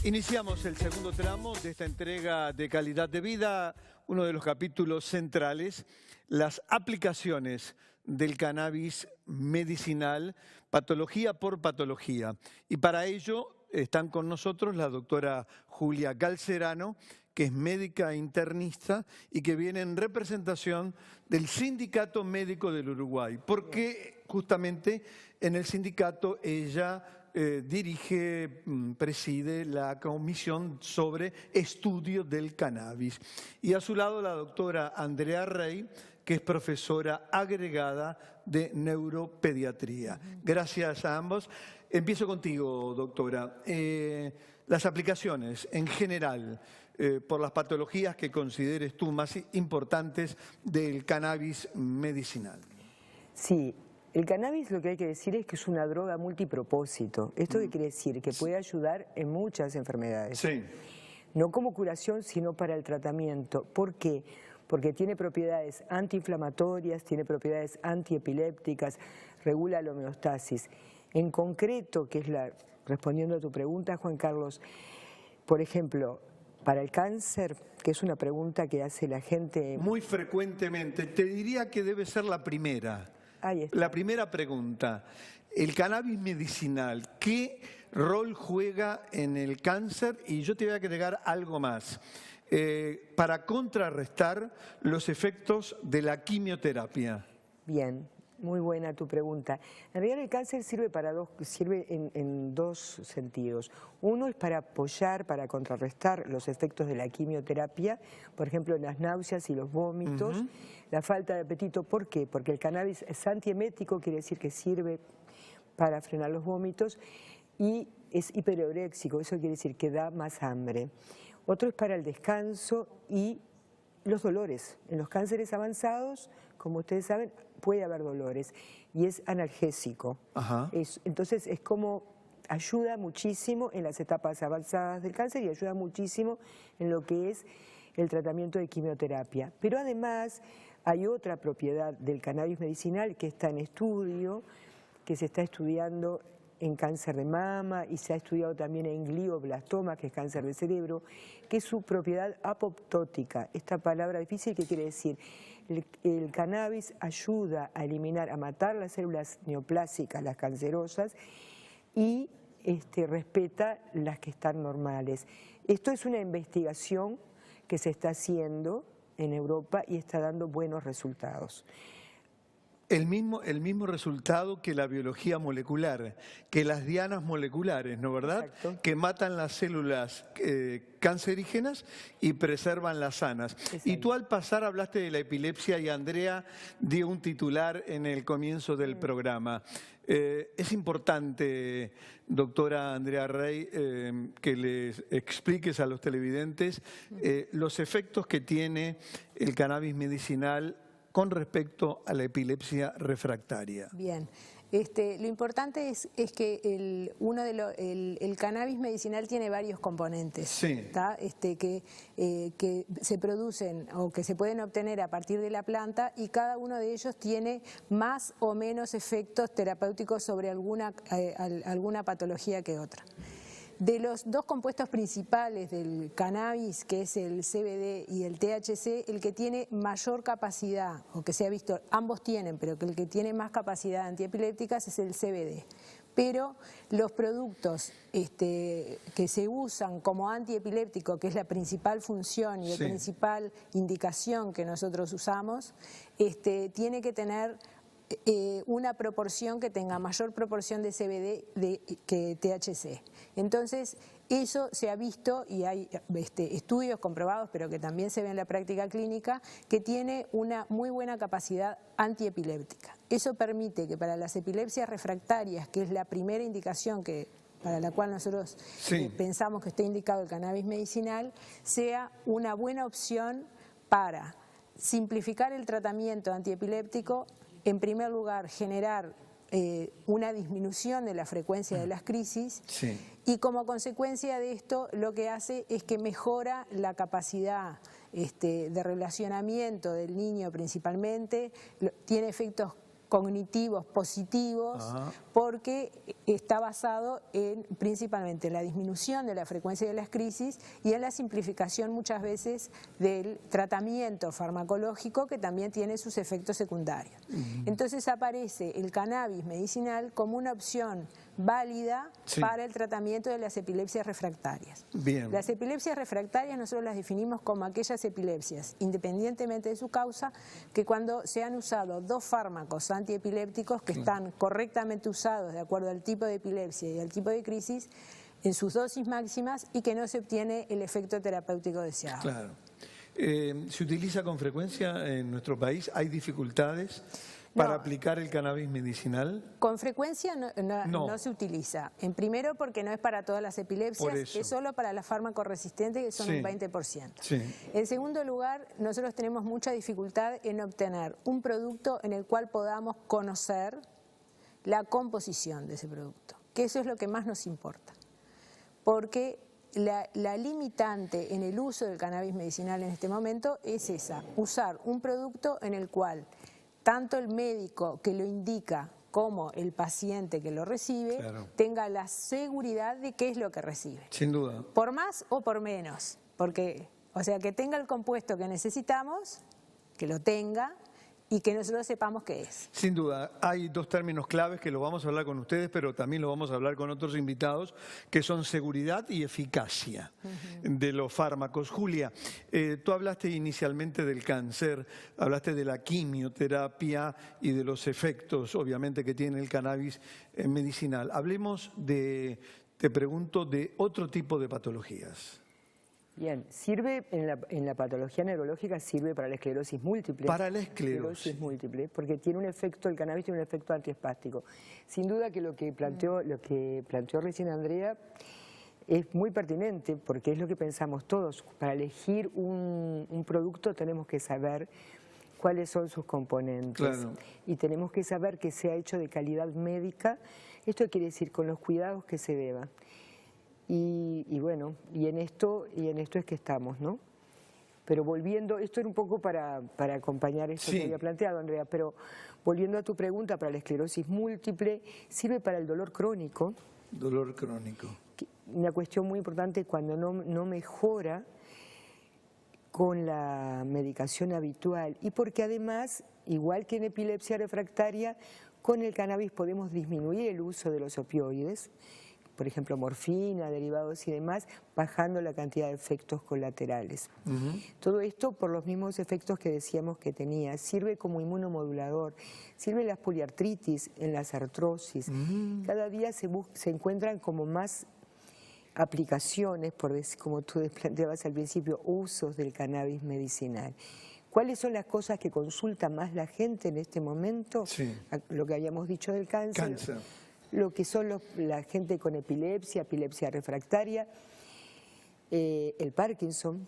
Iniciamos el segundo tramo de esta entrega de calidad de vida, uno de los capítulos centrales, las aplicaciones del cannabis medicinal, patología por patología. Y para ello están con nosotros la doctora Julia Galcerano, que es médica internista y que viene en representación del Sindicato Médico del Uruguay, porque justamente en el sindicato ella preside la comisión sobre estudio del cannabis. Y a su lado la doctora Andrea Rey, que es profesora agregada de neuropediatría. Gracias a ambos. Empiezo contigo, doctora. Las aplicaciones en general, por las patologías que consideres tú más importantes del cannabis medicinal. Sí. El cannabis, lo que hay que decir es que es una droga multipropósito. ¿Esto qué quiere decir? Que puede ayudar en muchas enfermedades. Sí. No como curación, sino para el tratamiento. ¿Por qué? Porque tiene propiedades antiinflamatorias, tiene propiedades antiepilépticas, regula la homeostasis. En concreto, respondiendo a tu pregunta, Juan Carlos, por ejemplo, para el cáncer, que es una pregunta que hace la gente muy frecuentemente, te diría que debe ser la primera. Ahí está. La primera pregunta, el cannabis medicinal, ¿qué rol juega en el cáncer? Y yo te voy a agregar algo más, para contrarrestar los efectos de la quimioterapia. Bien, muy buena tu pregunta. En realidad el cáncer sirve en dos sentidos. Uno es para apoyar, para contrarrestar los efectos de la quimioterapia, por ejemplo en las náuseas y los vómitos, la falta de apetito. ¿Por qué? Porque el cannabis es antiemético, quiere decir que sirve para frenar los vómitos, y es hiperoréxico, eso quiere decir que da más hambre. Otro es para el descanso y los dolores. En los cánceres avanzados, como ustedes saben, puede haber dolores y es analgésico. Entonces es como ayuda muchísimo en las etapas avanzadas del cáncer y ayuda muchísimo en lo que es el tratamiento de quimioterapia. Pero además hay otra propiedad del cannabis medicinal que está en estudio, que se está estudiando en cáncer de mama y se ha estudiado también en glioblastoma, que es cáncer de cerebro, que es su propiedad apoptótica. Esta palabra difícil, ¿qué quiere decir? El cannabis ayuda a eliminar, a matar las células neoplásicas, las cancerosas, y respeta las que están normales. Esto es una investigación que se está haciendo en Europa y está dando buenos resultados. El mismo resultado que la biología molecular, que las dianas moleculares, ¿no verdad? Exacto. Que matan las células cancerígenas y preservan las sanas. Exacto. Y tú al pasar hablaste de la epilepsia y Andrea dio un titular en el comienzo del programa. Es importante, doctora Andrea Rey, que les expliques a los televidentes los efectos que tiene el cannabis medicinal con respecto a la epilepsia refractaria. Bien, lo importante es que el cannabis medicinal tiene varios componentes, sí, que se producen o que se pueden obtener a partir de la planta, y cada uno de ellos tiene más o menos efectos terapéuticos sobre alguna patología que otra. De los dos compuestos principales del cannabis, que es el CBD y el THC, el que tiene mayor capacidad, o que se ha visto, ambos tienen, pero que el que tiene más capacidad antiepilépticas es el CBD. Pero los productos que se usan como antiepiléptico, que es la principal función y la principal indicación que nosotros usamos, tiene que tener una proporción que tenga mayor proporción de CBD que THC. Entonces, eso se ha visto y hay estudios comprobados, pero que también se ve en la práctica clínica, que tiene una muy buena capacidad antiepiléptica. Eso permite que para las epilepsias refractarias, que es la primera indicación para la cual nosotros pensamos que está indicado el cannabis medicinal, sea una buena opción para simplificar el tratamiento antiepiléptico. En primer lugar, generar una disminución de la frecuencia de las crisis, y como consecuencia de esto lo que hace es que mejora la capacidad de relacionamiento del niño principalmente, tiene efectos cognitivos positivos, porque está basado en principalmente la disminución de la frecuencia de las crisis y en la simplificación muchas veces del tratamiento farmacológico, que también tiene sus efectos secundarios. Entonces aparece el cannabis medicinal como una opción válida para el tratamiento de las epilepsias refractarias. Bien. Las epilepsias refractarias nosotros las definimos como aquellas epilepsias, independientemente de su causa, que cuando se han usado dos fármacos antiepilépticos que están correctamente usados de acuerdo al tipo de epilepsia y al tipo de crisis, en sus dosis máximas, y que no se obtiene el efecto terapéutico deseado. Claro. ¿Se utiliza con frecuencia en nuestro país? ¿Hay dificultades para aplicar el cannabis medicinal? Con frecuencia no se utiliza. En primero, porque no es para todas las epilepsias, es solo para las farmacoresistentes, que son un 20%. En segundo lugar, nosotros tenemos mucha dificultad en obtener un producto en el cual podamos conocer la composición de ese producto, que eso es lo que más nos importa. Porque la limitante en el uso del cannabis medicinal en este momento es esa: usar un producto en el cual tanto el médico que lo indica como el paciente que lo recibe tenga la seguridad de qué es lo que recibe. Sin duda. Por más o por menos, porque, o sea, que tenga el compuesto que necesitamos, que lo tenga, y que nosotros sepamos qué es. Sin duda, hay dos términos claves que lo vamos a hablar con ustedes, pero también lo vamos a hablar con otros invitados, que son seguridad y eficacia de los fármacos. Julia, tú hablaste inicialmente del cáncer, hablaste de la quimioterapia y de los efectos, obviamente, que tiene el cannabis medicinal. Hablemos te pregunto, de otro tipo de patologías. Bien, sirve en la patología neurológica, sirve para la esclerosis múltiple. Para la esclerosis múltiple, porque tiene un efecto, el cannabis tiene un efecto antiespástico. Sin duda que lo que planteó recién Andrea es muy pertinente, porque es lo que pensamos todos. Para elegir un producto tenemos que saber cuáles son sus componentes. Y tenemos que saber que sea hecho de calidad médica. Esto quiere decir con los cuidados que se deba. Y bueno, y en esto es que estamos, ¿no? Pero volviendo, esto era un poco para acompañar esto que había planteado, Andrea, pero volviendo a tu pregunta, para la esclerosis múltiple, sirve para el dolor crónico. Dolor crónico. Una cuestión muy importante cuando no mejora con la medicación habitual, y porque además, igual que en epilepsia refractaria, con el cannabis podemos disminuir el uso de los opioides, por ejemplo morfina, derivados y demás, bajando la cantidad de efectos colaterales. Todo esto por los mismos efectos que decíamos que tenía. Sirve como inmunomodulador, sirve en las poliartritis, en las artrosis. Cada día se encuentran como más aplicaciones, como tú planteabas al principio, usos del cannabis medicinal. ¿Cuáles son las cosas que consulta más la gente en este momento? Lo que habíamos dicho del cáncer. Lo que son la gente con epilepsia refractaria, el Parkinson.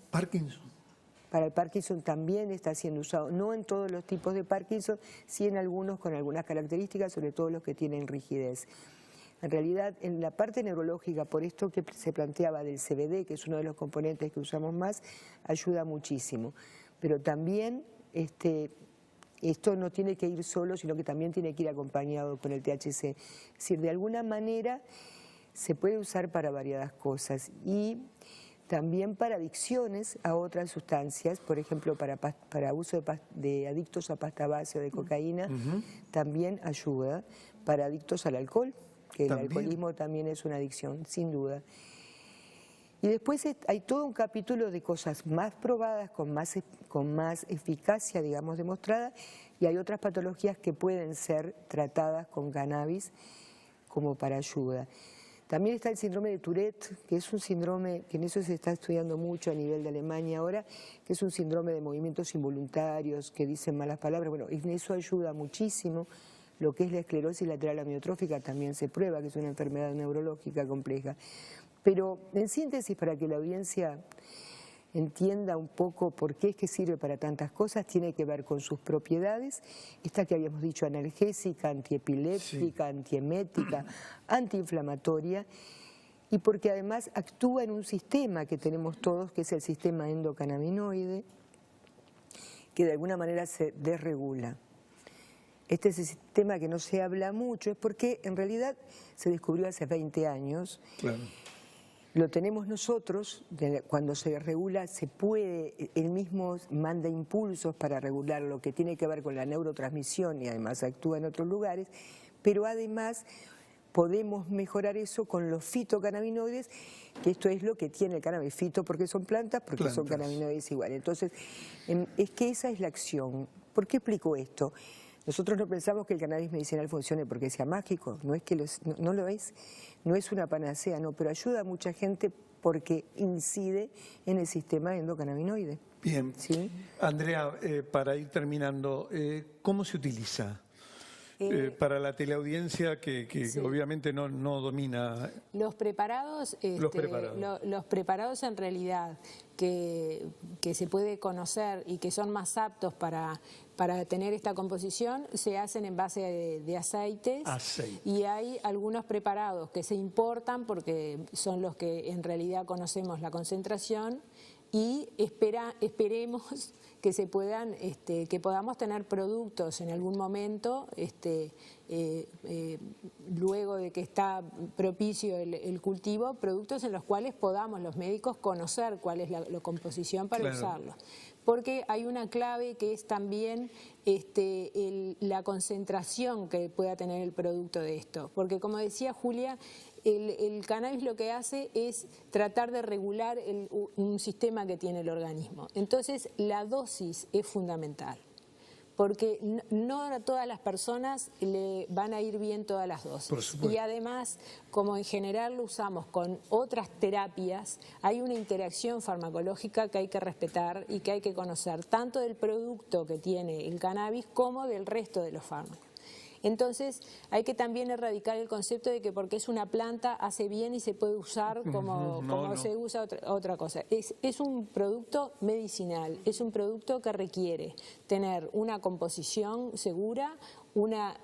Para el Parkinson también está siendo usado, no en todos los tipos de Parkinson, sí en algunos con algunas características, sobre todo los que tienen rigidez. En realidad, en la parte neurológica, por esto que se planteaba del CBD, que es uno de los componentes que usamos más, ayuda muchísimo. Pero también esto no tiene que ir solo, sino que también tiene que ir acompañado con el THC. Es decir, de alguna manera se puede usar para variadas cosas y también para adicciones a otras sustancias, por ejemplo, para uso de adictos a pasta base o de cocaína, también ayuda. Para adictos al alcohol, que el alcoholismo también es una adicción, sin duda. Y después hay todo un capítulo de cosas más probadas, con más eficacia, digamos, demostrada, y hay otras patologías que pueden ser tratadas con cannabis como para ayuda. También está el síndrome de Tourette, que es un síndrome, que en eso se está estudiando mucho a nivel de Alemania ahora, que es un síndrome de movimientos involuntarios, que dicen malas palabras. Bueno, en eso ayuda muchísimo. Lo que es la esclerosis lateral amiotrófica también se prueba, que es una enfermedad neurológica compleja. Pero en síntesis, para que la audiencia entienda un poco por qué es que sirve para tantas cosas, tiene que ver con sus propiedades, esta que habíamos dicho, analgésica, antiepiléptica, antiemética, antiinflamatoria, y porque además actúa en un sistema que tenemos todos, que es el sistema endocannabinoide, que de alguna manera se desregula. Este es el sistema que no se habla mucho, es porque en realidad se descubrió hace 20 años. Claro. Lo tenemos nosotros, cuando se regula se puede, él mismo manda impulsos para regular lo que tiene que ver con la neurotransmisión y además actúa en otros lugares, pero además podemos mejorar eso con los fitocannabinoides, que esto es lo que tiene el cannabis, fito porque son plantas, porque son cannabinoides igual. Entonces, es que esa es la acción. ¿Por qué explico esto? Nosotros no pensamos que el cannabis medicinal funcione porque sea mágico, no es que no lo es, no es una panacea, no, pero ayuda a mucha gente porque incide en el sistema endocannabinoide. Bien. ¿Sí? Andrea, para ir terminando, ¿cómo se utiliza? Para la teleaudiencia que sí, obviamente no domina. Los preparados, los preparados en realidad que se puede conocer y que son más aptos para tener esta composición se hacen en base de aceites. Y hay algunos preparados que se importan porque son los que en realidad conocemos la concentración y esperemos que se puedan, que podamos tener productos en algún momento, luego de que está propicio el cultivo, productos en los cuales podamos los médicos conocer cuál es la composición para usarlos. Porque hay una clave que es también la concentración que pueda tener el producto de esto. Porque como decía Julia, el cannabis lo que hace es tratar de regular un sistema que tiene el organismo. Entonces la dosis es fundamental. Porque no a todas las personas le van a ir bien todas las dosis. Y además, como en general lo usamos con otras terapias, hay una interacción farmacológica que hay que respetar y que hay que conocer, tanto del producto que tiene el cannabis como del resto de los fármacos. Entonces hay que también erradicar el concepto de que porque es una planta hace bien y se puede usar como se usa otra cosa. Es un producto medicinal, es un producto que requiere tener una composición segura, una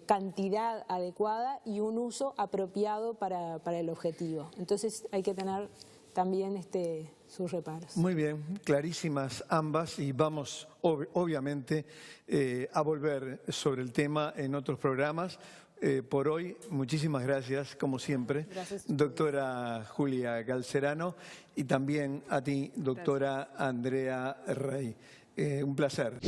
cantidad adecuada y un uso apropiado para el objetivo. Entonces hay que tener también sus reparos. Muy bien, clarísimas ambas y vamos obviamente a volver sobre el tema en otros programas. Por hoy, muchísimas gracias, como siempre, doctora Julia Galcerano, y también a ti, doctora Andrea Rey. Un placer.